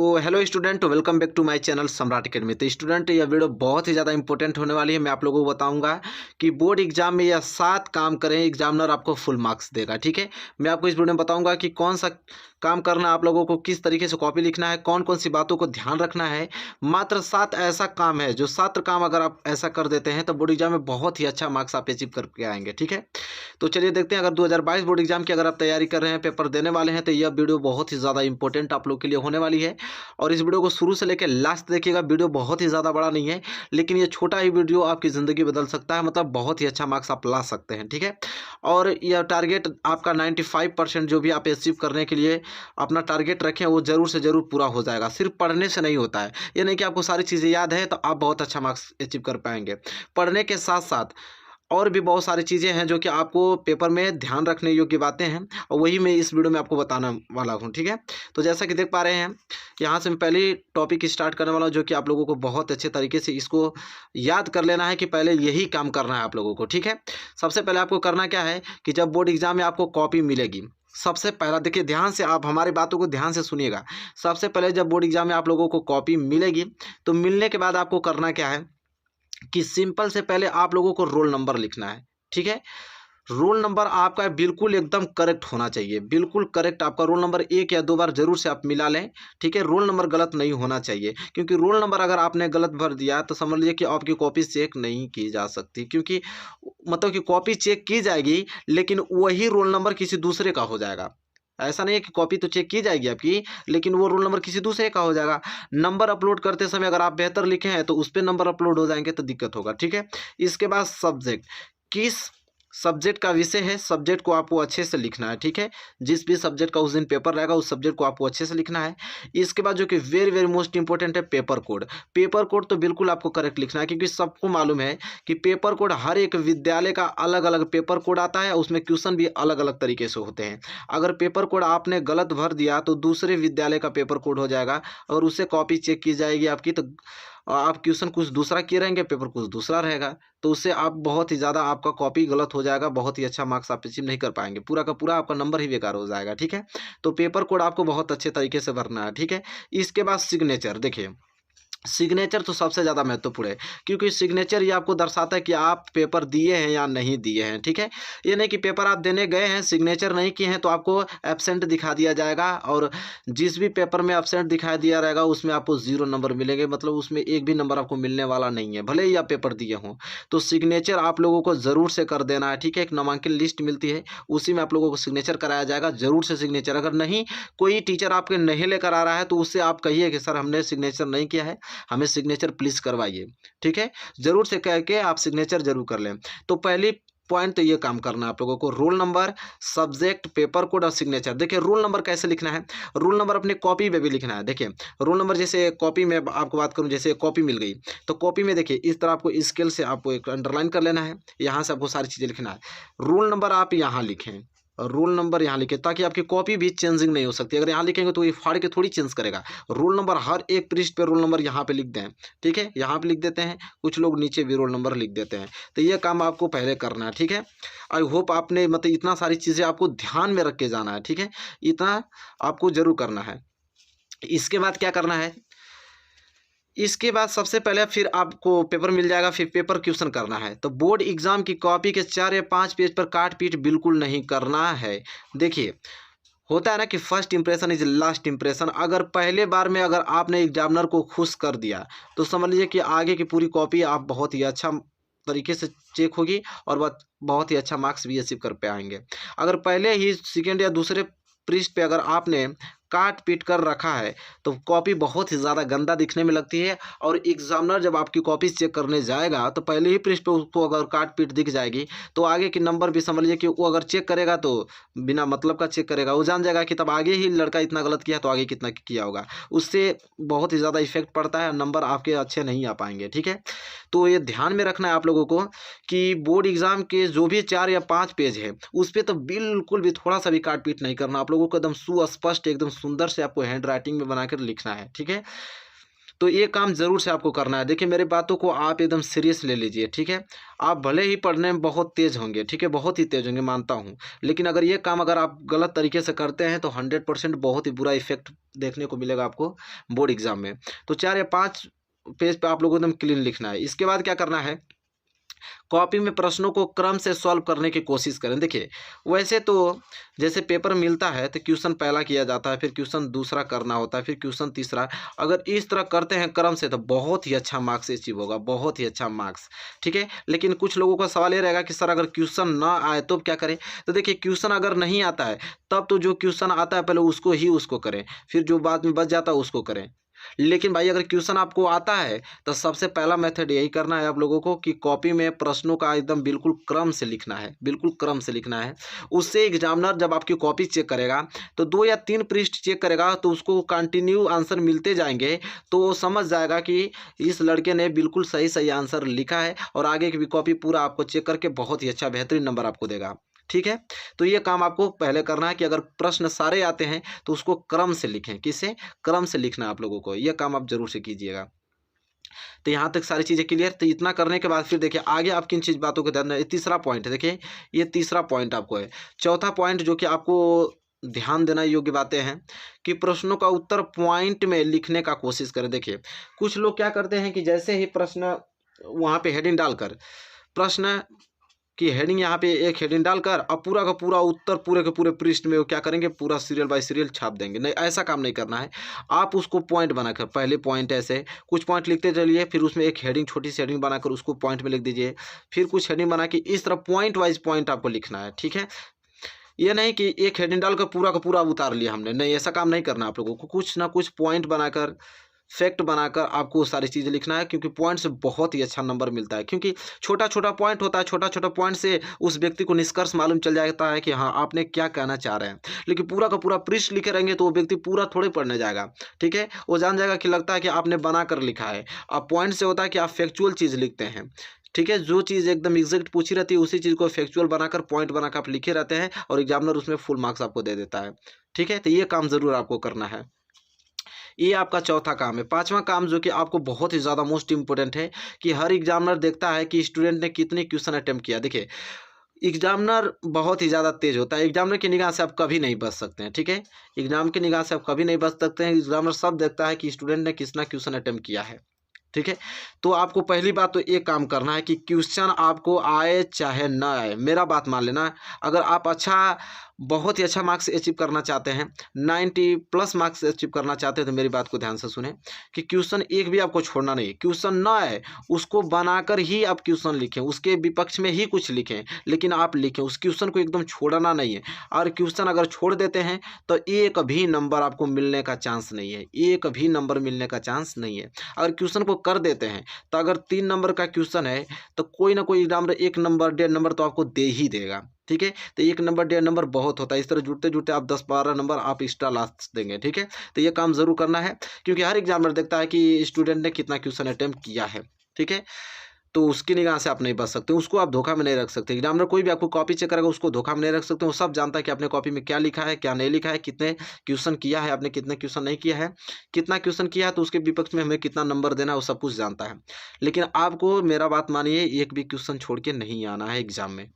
तो hello student, welcome back to my channel Samrat academy. तो student, यह वीडियो बहुत ही ज़्यादा इंपॉर्टेंट होने वाली है। मैं आप लोगों को बताऊंगा कि बोर्ड एग्जाम में यह 7 काम करें, एग्जामिनर आपको फुल मार्क्स देगा। ठीक है, मैं आपको इस वीडियो में बताऊंगा कि कौन सा काम करना है, आप लोगों को किस तरीके से कॉपी लिखना है, कौन कौन सी बातों को ध्यान रखना है। मात्र 7 ऐसा काम है, जो 7 काम अगर आप ऐसा कर देते हैं तो बोर्ड एग्जाम में बहुत ही अच्छा मार्क्स आप अचीव करके आएंगे। ठीक है, तो चलिए देखते हैं। अगर 2022 बोर्ड एग्जाम की अगर आप तैयारी कर रहे हैं, पेपर देने वाले हैं, तो यह वीडियो बहुत ही ज़्यादा इंपॉर्टेंट आप लोग के लिए होने वाली है। और इस वीडियो को शुरू से लेकर लास्ट देखिएगा। वीडियो बहुत ही ज़्यादा बड़ा नहीं है, लेकिन ये छोटा ही वीडियो आपकी ज़िंदगी बदल सकता है। मतलब बहुत ही अच्छा मार्क्स आप ला सकते हैं। ठीक है, और यह टारगेट आपका 95% जो भी आप अचीव करने के लिए अपना टारगेट रखें, वो ज़रूर से ज़रूर पूरा हो जाएगा। सिर्फ पढ़ने से नहीं होता है। ये नहीं कि आपको सारी चीज़ें याद है तो आप बहुत अच्छा मार्क्स अचीव कर पाएंगे। पढ़ने के साथ साथ और भी बहुत सारी चीज़ें हैं जो कि आपको पेपर में ध्यान रखने योग्य बातें हैं, और वही मैं इस वीडियो में आपको बताने वाला हूं। ठीक है, तो जैसा कि देख पा रहे हैं, यहाँ से मैं पहली टॉपिक स्टार्ट करने वाला हूं, जो कि आप लोगों को बहुत अच्छे तरीके से इसको याद कर लेना है कि पहले यही काम करना है आप लोगों को। ठीक है, सबसे पहले आपको करना क्या है कि जब बोर्ड एग्जाम में आपको कॉपी मिलेगी, सबसे पहला देखिए, ध्यान से आप हमारी बातों को ध्यान से सुनिएगा। सबसे पहले जब बोर्ड एग्जाम में आप लोगों को कॉपी मिलेगी, तो मिलने के बाद आपको करना क्या है कि सिंपल से पहले आप लोगों को रोल नंबर लिखना है। ठीक है, रोल नंबर आपका बिल्कुल एकदम करेक्ट होना चाहिए, बिल्कुल करेक्ट। आपका रोल नंबर 1 या 2 बार जरूर से आप मिला लें। ठीक है, रोल नंबर गलत नहीं होना चाहिए, क्योंकि रोल नंबर अगर आपने गलत भर दिया तो समझ लीजिए कि आपकी कॉपी चेक नहीं की जा सकती। क्योंकि मतलब कि कॉपी चेक की जाएगी, लेकिन वही रोल नंबर किसी दूसरे का हो जाएगा। ऐसा नहीं है कि कॉपी तो चेक की जाएगी आपकी, लेकिन वो रोल नंबर किसी दूसरे का हो जाएगा। नंबर अपलोड करते समय अगर आप बेहतर लिखे हैं तो उस पर नंबर अपलोड हो जाएंगे, तो दिक्कत होगा। ठीक है, इसके बाद सब्जेक्ट, किस सब्जेक्ट का विषय है, सब्जेक्ट को आपको अच्छे से लिखना है। ठीक है, जिस भी सब्जेक्ट का उस दिन पेपर रहेगा, उस सब्जेक्ट को आपको अच्छे से लिखना है। इसके बाद जो कि वेरी वेरी मोस्ट इंपॉर्टेंट है, पेपर कोड। पेपर कोड तो बिल्कुल आपको करेक्ट लिखना है, क्योंकि सबको मालूम है कि पेपर कोड हर एक विद्यालय का अलग अलग पेपर कोड आता है, उसमें क्वेश्चन भी अलग अलग तरीके से होते हैं। अगर पेपर कोड आपने गलत भर दिया तो दूसरे विद्यालय का पेपर कोड हो जाएगा, और उससे कॉपी चेक की जाएगी आपकी, तो आप क्वेश्चन कुछ दूसरा किए रहेंगे, पेपर कुछ दूसरा रहेगा, तो उससे आप बहुत ही ज़्यादा आपका कॉपी गलत हो जाएगा, बहुत ही अच्छा मार्क्स आप अचीव नहीं कर पाएंगे, पूरा का पूरा आपका नंबर ही बेकार हो जाएगा। ठीक है, तो पेपर कोड आपको बहुत अच्छे तरीके से भरना है। ठीक है, इसके बाद सिग्नेचर। देखिए, सिग्नेचर तो सबसे ज़्यादा महत्वपूर्ण है, क्योंकि सिग्नेचर ये आपको दर्शाता है कि आप पेपर दिए हैं या नहीं दिए हैं। ठीक है, ये नहीं कि पेपर आप देने गए हैं, सिग्नेचर नहीं किए हैं तो आपको एब्सेंट दिखा दिया जाएगा, और जिस भी पेपर में एब्सेंट दिखा दिया रहेगा उसमें आपको 0 नंबर मिलेंगे। मतलब उसमें एक भी नंबर आपको मिलने वाला नहीं है, भले ही आप पेपर दिए हों। तो सिग्नेचर आप लोगों को ज़रूर से कर देना है। ठीक है, एक नामांकन लिस्ट मिलती है, उसी में आप लोगों को सिग्नेचर कराया जाएगा। ज़रूर से सिग्नेचर, अगर नहीं कोई टीचर आपके नहीं लेकर आ रहा है तो उससे आप कहिए कि सर हमने सिग्नेचर नहीं किया है, हमें सिग्नेचर प्लीज करवाइए। ठीक है, जरूर से कह के आप सिग्नेचर जरूर कर लें। तो पहली पॉइंट तो ये काम करना है आप लोगों को, roll number, subject, paper code और सिग्नेचर। देखिए, रोल नंबर कैसे लिखना है, रोल नंबर अपनी कॉपी पे भी लिखना है। देखिए, रोल नंबर जैसे कॉपी में आपको बात करूं, जैसे कॉपी मिल गई तो कॉपी में देखिए इस तरह आपको स्केल से आपको एक अंडरलाइन कर लेना है, यहाँ से आपको सारी चीज़ें लिखना है। रोल नंबर आप यहाँ लिखें और रोल नंबर यहाँ लिखें, ताकि आपकी कॉपी भी चेंजिंग नहीं हो सकती। अगर यहाँ लिखेंगे तो ये फाड़ के थोड़ी चेंज करेगा। रोल नंबर हर एक पृष्ठ पे रोल नंबर यहाँ पे लिख दें। ठीक है, यहाँ पे लिख देते हैं, कुछ लोग नीचे भी रोल नंबर लिख देते हैं। तो ये काम आपको पहले करना है। ठीक है, आई होप आपने मतलब इतना सारी चीज़ें आपको ध्यान में रख के जाना है। ठीक है, इतना आपको जरूर करना है। इसके बाद क्या करना है, इसके बाद सबसे पहले फिर आपको पेपर मिल जाएगा, फिर पेपर क्वेश्चन करना है। तो बोर्ड एग्जाम की कॉपी के 4 या 5 पेज पर काट पीट बिल्कुल नहीं करना है। देखिए, होता है ना कि first impression is last impression. अगर पहले बार में अगर आपने एग्जामिनर को खुश कर दिया तो समझ लीजिए कि आगे की पूरी कॉपी आप बहुत ही अच्छा तरीके से चेक होगी, और बहुत ही अच्छा मार्क्स भी अचीव कर पाएंगे। अगर पहले ही सेकेंड या दूसरे पृष्ठ पे अगर आपने काट पीट कर रखा है तो कॉपी बहुत ही ज़्यादा गंदा दिखने में लगती है, और एग्जामिनर जब आपकी कॉपी चेक करने जाएगा तो पहले ही पृष्ठ पे उसको अगर काट पीट दिख जाएगी तो आगे के नंबर भी समझ लीजिए कि वो अगर चेक करेगा तो बिना मतलब का चेक करेगा, वो जान जाएगा कि तब आगे ही लड़का इतना गलत किया तो आगे कितना किया होगा। उससे बहुत ही ज़्यादा इफेक्ट पड़ता है, नंबर आपके अच्छे नहीं आ पाएंगे। ठीक है, तो ये ध्यान में रखना है आप लोगों को कि बोर्ड एग्जाम के जो भी 4 या 5 पेज है उस पर तो बिल्कुल भी थोड़ा सा भी काट पीट नहीं करना। आप लोगों को एकदम सुस्पष्ट, एकदम सुंदर से आपको हैंड राइटिंग में बनाकर लिखना है। ठीक है, तो ये काम ज़रूर से आपको करना है। देखिए मेरी बातों को आप एकदम सीरियस ले लीजिए, ठीक है। आप भले ही पढ़ने में बहुत तेज़ होंगे, ठीक है, बहुत ही तेज़ होंगे मानता हूँ, लेकिन अगर ये काम अगर आप गलत तरीके से करते हैं तो 100% बहुत ही बुरा इफ़ेक्ट देखने को मिलेगा आपको बोर्ड एग्ज़ाम में। तो 4 या 5 पेज पे आप लोगों को एकदम क्लीन लिखना है। इसके बाद क्या करना है, कॉपी में प्रश्नों को क्रम से सॉल्व करने की कोशिश करें। देखिए वैसे तो जैसे पेपर मिलता है तो क्वेश्चन पहला किया जाता है, फिर क्वेश्चन दूसरा करना होता है, फिर क्वेश्चन तीसरा। अगर इस तरह करते हैं क्रम से तो बहुत ही अच्छा मार्क्स अचीव होगा, बहुत ही अच्छा मार्क्स, ठीक है। लेकिन कुछ लोगों का सवाल ये रहेगा कि सर अगर क्वेश्चन ना आए तो क्या करें। तो देखिए क्वेश्चन अगर नहीं आता है तब तो जो क्वेश्चन आता है पहले उसको करें, फिर जो बाद में बच जाता है उसको करें। लेकिन भाई अगर क्वेश्चन आपको आता है तो सबसे पहला मेथड यही करना है आप लोगों को कि कॉपी में प्रश्नों का एकदम बिल्कुल क्रम से लिखना है, बिल्कुल क्रम से लिखना है। उससे एग्जामिनर जब आपकी कॉपी चेक करेगा तो 2 या 3 पृष्ठ चेक करेगा तो उसको कंटिन्यू आंसर मिलते जाएंगे, तो वो समझ जाएगा कि इस लड़के ने बिल्कुल सही सही आंसर लिखा है और आगे की भी कॉपी पूरा आपको चेक करके बहुत ही अच्छा बेहतरीन नंबर आपको देगा, ठीक है। तो ये काम आपको पहले करना है कि अगर प्रश्न सारे आते हैं तो उसको क्रम से लिखें। किसे? क्रम से लिखना है आप लोगों को, यह काम आप जरूर से कीजिएगा। तो यहाँ तक सारी चीज़ें क्लियर। तो इतना करने के बाद फिर देखिए आगे आप किन चीज़ बातों को ध्यान दें। तीसरा पॉइंट है, देखिए ये तीसरा पॉइंट आपको है। चौथा पॉइंट जो कि आपको ध्यान देना योग्य बातें हैं कि प्रश्नों का उत्तर पॉइंट में लिखने का कोशिश करें। देखिए कुछ लोग क्या करते हैं कि जैसे ही प्रश्न वहाँ पे हेडिंग डालकर प्रश्न कि हेडिंग यहाँ पे एक हेडिंग डालकर अब पूरा का पूरा उत्तर पूरे के पूरे पृष्ठ में वो क्या करेंगे, पूरा सीरियल बाय सीरियल छाप देंगे। नहीं, ऐसा काम नहीं करना है। आप उसको पॉइंट बनाकर पहले पॉइंट ऐसे कुछ पॉइंट लिखते चलिए, फिर उसमें एक हेडिंग छोटी सी हेडिंग बनाकर उसको पॉइंट में लिख दीजिए, फिर कुछ हेडिंग बना के इस तरह पॉइंट वाइज पॉइंट आपको लिखना है, ठीक है। ये नहीं कि एक हेडिंग डालकर पूरा का पूरा उतार लिया हमने, नहीं ऐसा काम नहीं करना। आप लोगों को कुछ ना कुछ पॉइंट बनाकर फैक्ट बनाकर आपको सारी चीज़ें लिखना है, क्योंकि पॉइंट से बहुत ही अच्छा नंबर मिलता है। क्योंकि छोटा छोटा पॉइंट होता है, छोटा छोटा पॉइंट से उस व्यक्ति को निष्कर्ष मालूम चल जाता है कि हाँ आपने क्या कहना चाह रहे हैं। लेकिन पूरा का पूरा पृष्ठ लिखे रहेंगे तो वो व्यक्ति पूरा थोड़े पढ़ने जाएगा, ठीक है। वो जान जाएगा कि लगता है कि आपने बना कर लिखा है। अब पॉइंट से होता है कि आप फैक्चुअल चीज़ लिखते हैं, ठीक है। जो चीज़ एकदम एग्जैक्ट पूछी रहती है उसी चीज़ को फैक्चुअल बनाकर पॉइंट बनाकर आप लिखे रहते हैं और एग्जामिनर उसमें फुल मार्क्स आपको दे देता है, ठीक है। तो ये काम ज़रूर आपको करना है। ये आपका चौथा काम है। पांचवा काम जो कि आपको बहुत ही ज़्यादा मोस्ट इंपॉर्टेंट है कि हर एग्जामिनर देखता है कि स्टूडेंट ने कितने क्वेश्चन अटेम्प्ट किया। देखिए एग्जामिनर बहुत ही ज़्यादा तेज होता है, एग्जामिनर की निगाह से आप कभी नहीं बच सकते हैं, ठीक है। एग्जाम की निगाह से आप कभी नहीं बच सकते हैं। एग्जामिनर सब देखता है कि स्टूडेंट ने कितना क्वेश्चन अटेम्प्ट किया है, ठीक है। तो आपको पहली बात तो एक काम करना है कि क्वेश्चन आपको आए चाहे ना आए, मेरा बात मान लेना। अगर आप बहुत ही अच्छा मार्क्स अचीव करना चाहते हैं, 90+ मार्क्स अचीव करना चाहते हैं, तो मेरी बात को ध्यान से सुने कि क्वेश्चन एक भी आपको छोड़ना नहीं। क्वेश्चन ना आए उसको बनाकर ही आप क्वेश्चन लिखें, उसके विपक्ष में ही कुछ लिखें, लेकिन आप लिखें, उस क्वेश्चन को एकदम छोड़ना नहीं है। और क्वेश्चन अगर छोड़ देते हैं तो एक भी नंबर आपको मिलने का चांस नहीं है, एक भी नंबर मिलने का चांस नहीं है। अगर क्वेश्चन को कर देते हैं तो अगर 3 नंबर का क्वेश्चन है तो कोई ना कोई एग्जामिनर 1 नंबर 1.5 नंबर तो आपको दे ही देगा, ठीक है। तो 1 नंबर 1.5 नंबर बहुत होता है। इस तरह जुड़ते जुड़ते आप 10-12 नंबर आप एक्स्ट्रा ला देंगे, ठीक है। तो ये काम जरूर करना है, क्योंकि हर एग्जामिनर देखता है कि स्टूडेंट ने कितना क्वेश्चन अटेम्प्ट किया है, ठीक है। तो उसकी निगाह से आप नहीं बच सकते, उसको आप धोखा में नहीं रख सकते। एग्जामिनर कोई भी आपको कॉपी चेक करेगा उसको धोखा में नहीं रख सकते। वो सब जानता है कि आपने कॉपी में क्या लिखा है, क्या नहीं लिखा है, कितने क्वेश्चन किया है आपने, कितने क्वेश्चन नहीं किया है, कितना क्वेश्चन किया है तो उसके विपक्ष में हमें कितना नंबर देना है, वो सब कुछ जानता है। लेकिन आपको मेरा बात मानिए, एक भी क्वेश्चन छोड़ के नहीं आना है एग्जाम में।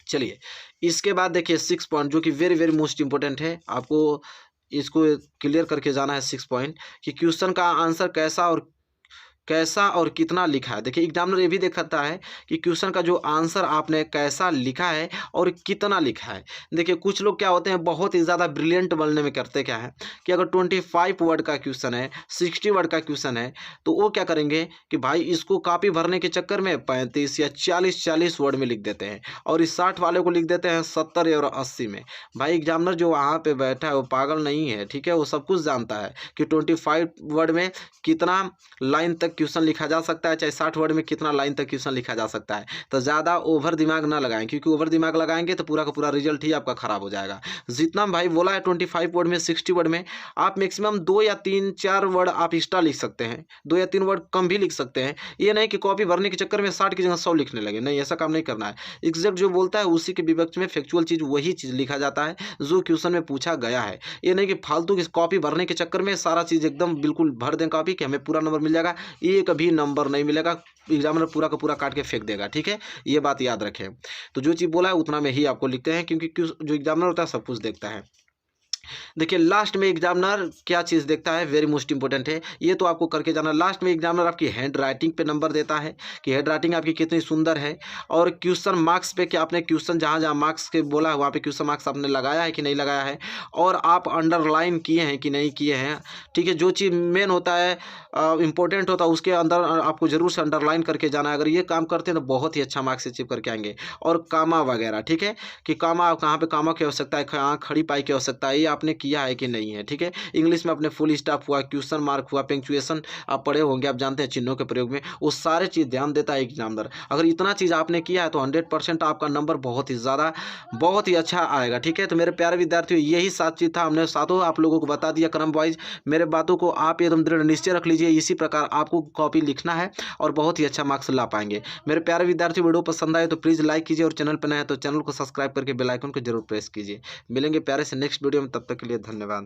चलिए इसके बाद देखिए 6 पॉइंट जो कि वेरी वेरी मोस्ट इंपॉर्टेंट है, आपको इसको क्लियर करके जाना है। 6 पॉइंट कि क्वेश्चन का आंसर कैसा और कितना लिखा है। देखिए एग्जामिनर ये भी देखता है कि क्वेश्चन का जो आंसर आपने कैसा लिखा है और कितना लिखा है। देखिए कुछ लोग क्या होते हैं, बहुत ही ज़्यादा ब्रिलियंट बनने में करते क्या है कि अगर 25 वर्ड का क्वेश्चन है, 60 वर्ड का क्वेश्चन है, तो वो क्या करेंगे कि भाई इसको कॉपी भरने के चक्कर में 35 या 40 वर्ड में लिख देते हैं, और इस 60 वाले को लिख देते हैं 70 और 80 में। भाई एग्जामिनर जो वहाँ पर बैठा है वो पागल नहीं है, ठीक है। वो सब कुछ जानता है कि 25 वर्ड में कितना लाइन तक क्वेश्चन लिखा जा सकता है, चाहे 60 वर्ड में कितना लाइन तक क्वेश्चन लिखा जा सकता है। तो ज़्यादा ओवर दिमाग ना लगाएं, क्योंकि ओवर दिमाग लगाएंगे तो पूरा का पूरा रिजल्ट ही आपका खराब हो जाएगा। जितना भाई बोला है 25 वर्ड में, 60 वर्ड में आप मैक्सिमम 2 या 3-4 वर्ड आप एक्स्ट्रा लिख सकते हैं, 2 या 3 वर्ड कम भी लिख सकते हैं। ये नहीं कि कॉपी भरने के चक्कर में 60 की जगह 100 लिखने लगे, नहीं, ऐसा काम नहीं करना है। एग्जैक्ट जो बोलता है उसी के विपक्ष में फैक्चुअल चीज़ वही चीज़ लिखा जाता है जो क्वेश्चन में पूछा गया है। ये नहीं कि फालतू की कॉपी भरने के चक्कर में सारा चीज़ एकदम बिल्कुल भर दें कॉपी कि हमें पूरा नंबर मिल जाएगा, एक भी नंबर नहीं मिलेगा, एग्जामिनर पूरा का पूरा काट के फेंक देगा। ठीक है, ये बात याद रखें। तो जो चीज़ बोला है उतना में ही आपको लिखते हैं, क्योंकि जो एग्जामिनर होता है सब कुछ देखता है। देखिए लास्ट में एग्जामिनर क्या चीज़ देखता है, वेरी मोस्ट इंपॉर्टेंट है, ये तो आपको करके जाना। लास्ट में एग्जामिनर आपकी हैंड राइटिंग पे नंबर देता है कि हैंड राइटिंग आपकी कितनी सुंदर है, और क्वेश्चन मार्क्स पे कि आपने क्वेश्चन जहाँ जहाँ मार्क्स के बोला है वहाँ पे क्वेश्चन मार्क्स आपने लगाया है कि नहीं लगाया है, और आप अंडरलाइन किए हैं कि नहीं किए हैं। ठीक है, जो चीज़ मेन होता है इंपॉर्टेंट होता है उसके अंदर आपको जरूर से अंडरलाइन करके जाना है। अगर ये काम करते हैं तो बहुत ही अच्छा मार्क्स अचीव करके आएंगे। और कामा वगैरह, ठीक है, कि कामा कहाँ पे कामा की आवश्यकता है, कहाँ खड़ी पाई की आवश्यकता है, ये आपने किया है कि नहीं है। ठीक है, इंग्लिश में अपने फुल स्टॉप हुआ, क्वेश्चन मार्क हुआ, पंक्चुएशन आप पढ़े होंगे, आप जानते हैं चिन्हों के प्रयोग में, वो सारे चीज़ ध्यान देता है एग्जामिनर। अगर इतना चीज़ आपने किया है तो 100% आपका नंबर बहुत ही ज़्यादा बहुत ही अच्छा आएगा। ठीक है, तो मेरे प्यारे विद्यार्थियों यही 7 चीज़ था, हमने सातों आप लोगों को बता दिया क्रम वाइज। मेरे बातों को आप एकदम दृढ़ निश्चय रख लीजिए, इसी प्रकार आपको कॉपी लिखना है और बहुत ही अच्छा मार्क्स ला पाएंगे। मेरे प्यारे विद्यार्थियों वीडियो पसंद आए तो प्लीज़ लाइक कीजिए, और चैनल पर नए हैं तो चैनल को सब्सक्राइब करके बेल आइकन को जरूर प्रेस कीजिए। मिलेंगे प्यारे से नेक्स्ट वीडियो में, तब तक के लिए धन्यवाद।